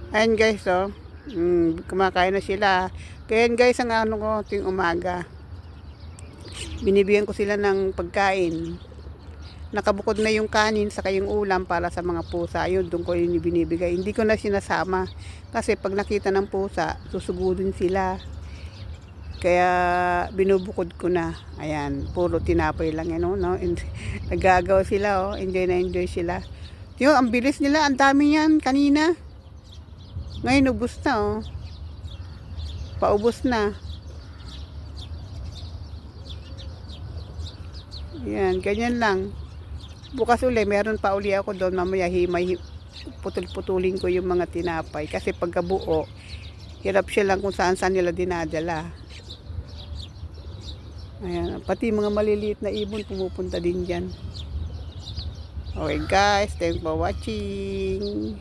Ayan guys, oh. Kumakain na sila. Kaya guys, ang ano ko, tuwing umaga, binibigyan ko sila ng pagkain. Nakabukod na yung kanin sa yung ulam para sa mga pusa. Yun, doon ko yun binibigay. Hindi ko na sinasama. Kasi pag nakita ng pusa, susugudin sila. Kaya binubukod ko na. Ayan, puro tinapay lang yan, no? Nagagawa sila, oh. Enjoy na enjoy sila. Yung, ang bilis nila, ang dami yan kanina. Ngayon, ubos na, oh. Paubos na. Yan, ganyan lang. Bukas uli, meron pa uli ako doon. Mamaya himay, putol-putulin ko yung mga tinapay. Kasi pagkabuo, hirap siya lang kung saan-saan nila dinadala. Ayan, pati mga maliliit na ibon pumupunta din dyan. Okay guys, thanks for watching.